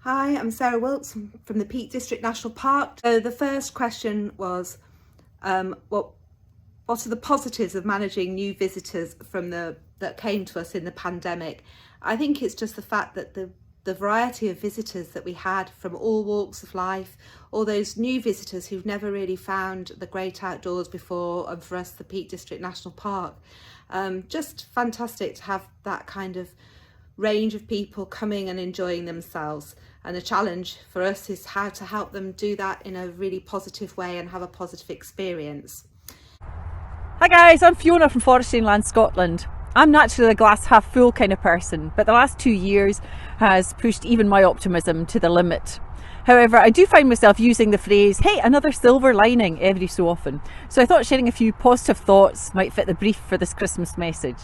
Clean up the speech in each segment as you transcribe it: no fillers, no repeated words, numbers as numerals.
Hi, I'm Sarah Wilkes from the Peak District National Park. So the first question was, what are the positives of managing new visitors that came to us in the pandemic? I think it's just the fact that the variety of visitors that we had from all walks of life, all those new visitors who've never really found the great outdoors before, and for us the Peak District National Park, just fantastic to have that kind of range of people coming and enjoying themselves. And the challenge for us is how to help them do that in a really positive way and have a positive experience. Hi guys, I'm Fiona from Forestry and Land Scotland. I'm naturally a glass half full kind of person, but the last 2 years has pushed even my optimism to the limit. However, I do find myself using the phrase, hey, another silver lining, every so often. So I thought sharing a few positive thoughts might fit the brief for this Christmas message.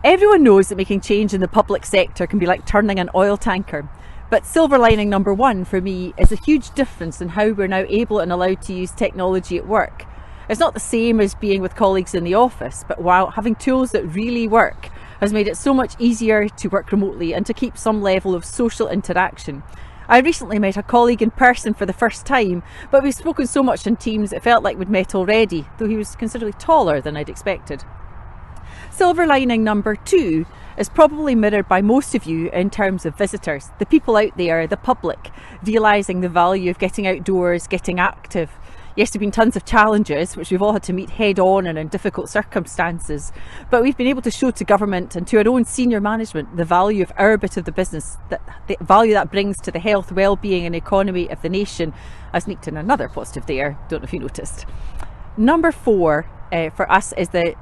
Everyone knows that making change in the public sector can be like turning an oil tanker. But silver lining number one for me is a huge difference in how we're now able and allowed to use technology at work. It's not the same as being with colleagues in the office, but while having tools that really work has made it so much easier to work remotely and to keep some level of social interaction. I recently met a colleague in person for the first time, but we've spoken so much in Teams it felt like we'd met already, though he was considerably taller than I'd expected. Silver lining number two is probably mirrored by most of you in terms of visitors, the people out there, the public, realising the value of getting outdoors, getting active. Yes, there have been tons of challenges which we've all had to meet head on and in difficult circumstances, but we've been able to show to government and to our own senior management the value of our bit of the business, the value that brings to the health, well-being and economy of the nation. I sneaked in another positive there, don't know if you noticed. Number four for us is the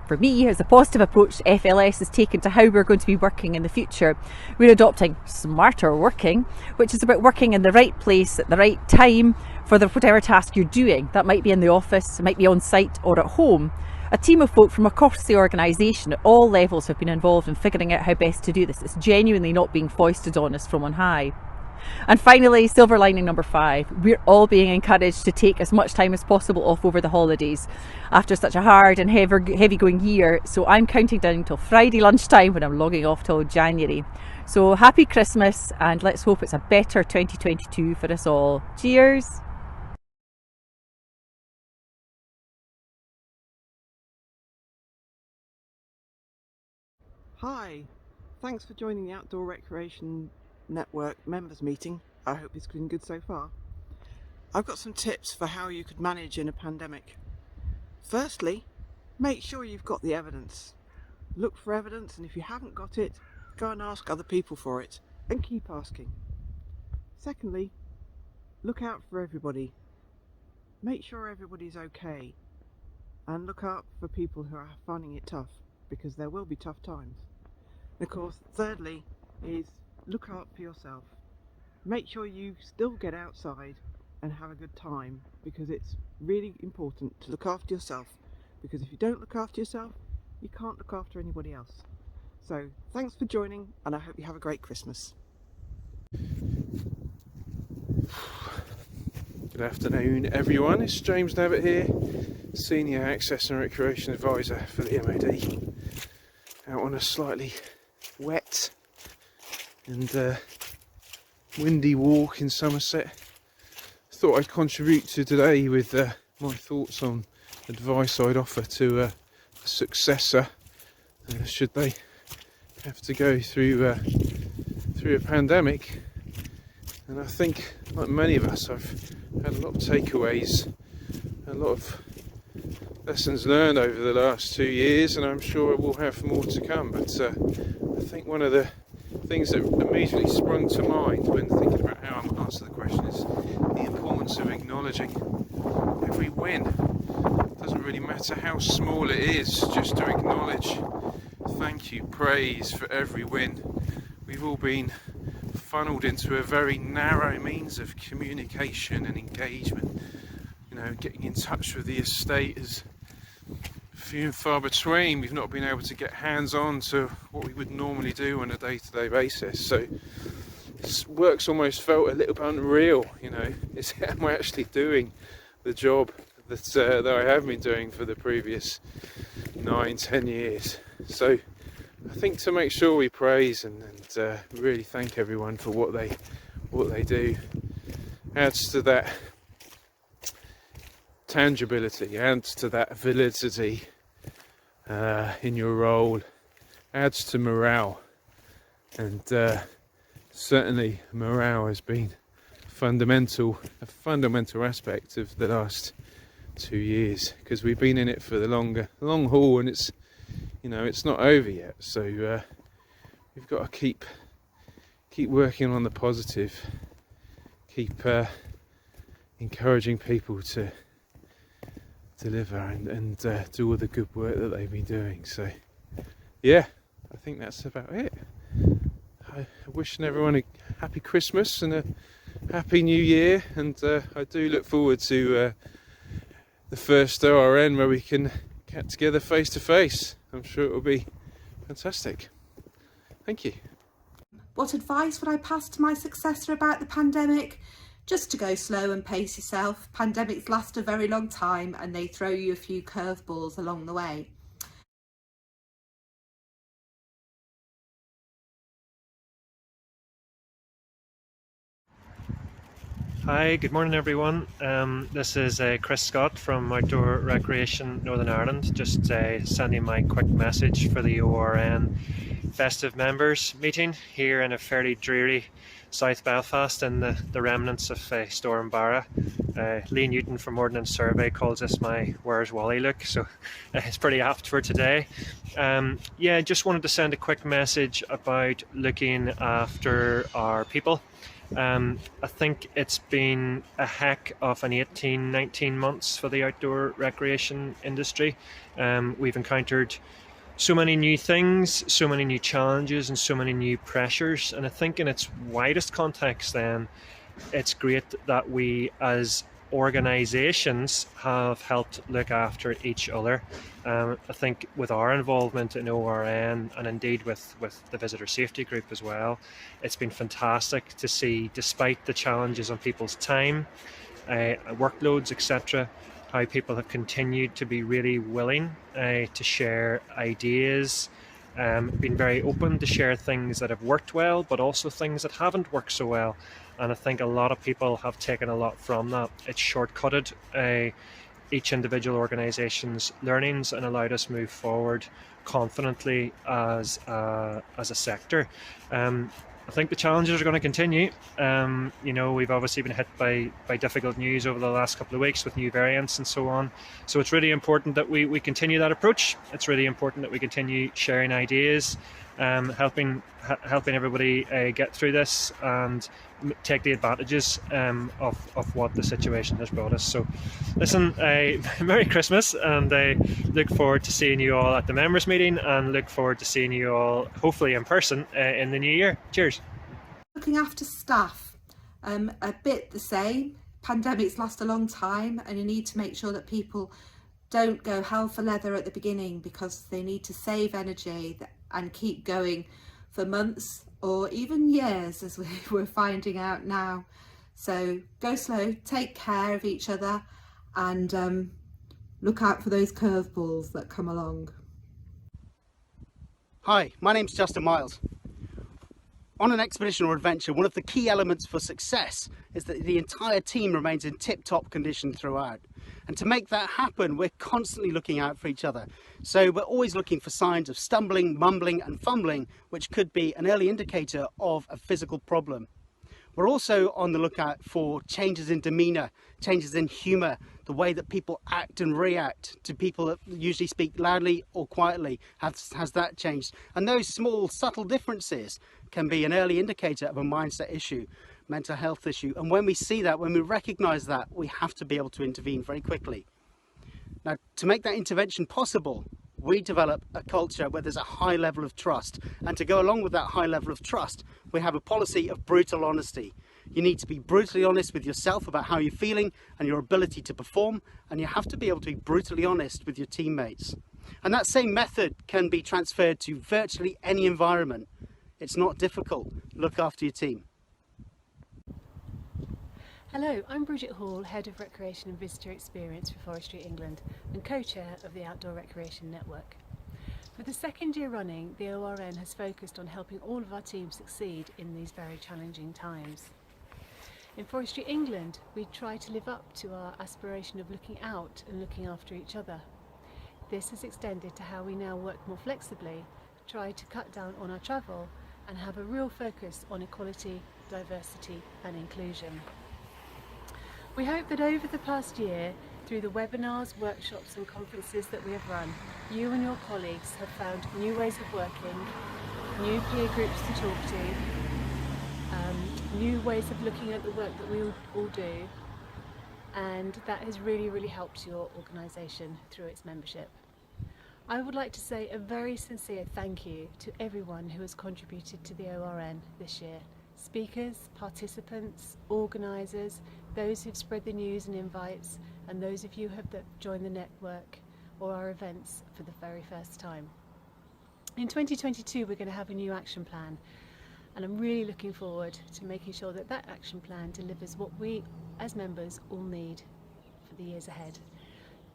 positive approach FLS has taken to how we're going to be working in the future. We're adopting smarter working, which is about working in the right place at the right time for whatever task you're doing. That might be in the office, it might be on site or at home. A team of folk from across the organisation at all levels have been involved in figuring out how best to do this. It's genuinely not being foisted on us from on high. And finally, silver lining number five, we're all being encouraged to take as much time as possible off over the holidays after such a hard and heavy going year. So I'm counting down until Friday lunchtime when I'm logging off till January. So happy Christmas, and let's hope it's a better 2022 for us all. Cheers. Hi, thanks for joining the Outdoor Recreation Network members meeting. I hope it's been good so far. I've got some tips for how you could manage in a pandemic. Firstly, make sure you've got the evidence. Look for evidence, and if you haven't got it, go and ask other people for it, and keep asking. Secondly, look out for everybody. Make sure everybody's okay, and look out for people who are finding it tough, because there will be tough times. And of course, thirdly is look out for yourself. Make sure you still get outside and have a good time, because it's really important to look after yourself, because if you don't look after yourself, you can't look after anybody else. So thanks for joining, and I hope you have a great Christmas. Good afternoon everyone, it's James Nabbit here, Senior Access and Recreation Advisor for the MOD, out on a slightly wet and windy walk in Somerset. Thought I'd contribute to today with my thoughts on advice I'd offer to a successor should they have to go through a pandemic. And I think, like many of us, I've had a lot of takeaways, a lot of lessons learned over the last 2 years, and I'm sure we'll have more to come. But I think one of the things that immediately sprung to mind when thinking about how I'm answer the question is the importance of acknowledging every win. It doesn't really matter how small it is, just to acknowledge, thank you, praise for every win. We've all been funneled into a very narrow means of communication and engagement. You know, getting in touch with the estate is few and far between. We've not been able to get hands-on to what we would normally do on a day-to-day basis. So this work's almost felt a little bit unreal. You know, am I actually doing the job that I have been doing for the previous 9-10 years? So I think to make sure we praise and really thank everyone for what what they do adds to that tangibility, adds to that validity in your role, adds to morale, and certainly morale has been a fundamental aspect of the last 2 years, because we've been in it for the long haul, and it's, you know, it's not over yet. So we've got to keep working on the positive, keep encouraging people to deliver and do all the good work that they've been doing. So yeah, I think that's about it. I wishing everyone a happy Christmas and a happy New Year, and I do look forward to the first ORN where we can get together face to face. I'm sure it will be fantastic. Thank you. What advice would I pass to my successor about the pandemic? Just to go slow and pace yourself. Pandemics last a very long time and they throw you a few curveballs along the way. Hi, good morning everyone. This is Chris Scott from Outdoor Recreation Northern Ireland, just sending my quick message for the ORN festive members meeting here in a fairly dreary South Belfast in the remnants of Storm Barra. Lee Newton from Ordnance Survey calls this my Where's Wally look, so it's pretty apt for today. Yeah, just wanted to send a quick message about looking after our people. I think it's been a heck of an 18-19 months for the outdoor recreation industry. We've encountered so many new things, so many new challenges and so many new pressures, and I think in its widest context then it's great that we as organisations have helped look after each other. I think with our involvement in ORN and indeed with the Visitor Safety Group as well, it's been fantastic to see, despite the challenges on people's time, workloads, etc., how people have continued to be really willing to share ideas, been very open to share things that have worked well, but also things that haven't worked so well. And I think a lot of people have taken a lot from that. It's shortcutted each individual organisation's learnings and allowed us move forward confidently as a sector. I think the challenges are going to continue. You know, we've obviously been hit by difficult news over the last couple of weeks with new variants and so on. So it's really important that we continue that approach. It's really important that we continue sharing ideas, helping everybody get through this and take the advantages of what the situation has brought us. So listen, Merry Christmas, and I look forward to seeing you all at the members meeting, and look forward to seeing you all hopefully in person in the new year. Cheers. Looking after staff, a bit the same. Pandemics last a long time and you need to make sure that people don't go hell for leather at the beginning, because they need to save energy and keep going for months or even years, as we're finding out now. So go slow, take care of each other, and look out for those curveballs that come along. Hi, my name's Justin Miles. On an expedition or adventure, one of the key elements for success is that the entire team remains in tip-top condition throughout. And to make that happen, we're constantly looking out for each other. So we're always looking for signs of stumbling, mumbling and fumbling, which could be an early indicator of a physical problem. We're also on the lookout for changes in demeanour, changes in humour, the way that people act and react to people that usually speak loudly or quietly. Has that changed? And those small, subtle differences can be an early indicator of a mindset issue, mental health issue. And when we see that, when we recognise that, we have to be able to intervene very quickly. Now, to make that intervention possible, we develop a culture where there's a high level of trust. And to go along with that high level of trust, we have a policy of brutal honesty. You need to be brutally honest with yourself about how you're feeling and your ability to perform, and you have to be able to be brutally honest with your teammates. And that same method can be transferred to virtually any environment. It's not difficult. Look after your team. Hello, I'm Bridget Hall, Head of Recreation and Visitor Experience for Forestry England and co-chair of the Outdoor Recreation Network. For the second year running, the ORN has focused on helping all of our teams succeed in these very challenging times. In Forestry England, we try to live up to our aspiration of looking out and looking after each other. This has extended to how we now work more flexibly, try to cut down on our travel and have a real focus on equality, diversity and inclusion. We hope that over the past year, through the webinars, workshops and conferences that we have run, you and your colleagues have found new ways of working, new peer groups to talk to, new ways of looking at the work that we all do, and that has really helped your organisation through its membership. I would like to say a very sincere thank you to everyone who has contributed to the ORN this year. Speakers, participants, organisers, those who've spread the news and invites, and those of you that joined the network or our events for the very first time. In 2022 we're going to have a new action plan, and I'm really looking forward to making sure that that action plan delivers what we as members all need for the years ahead.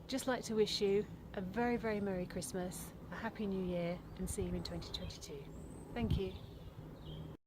Just like to wish you a very Merry Christmas, a Happy New Year, and see you in 2022. Thank you.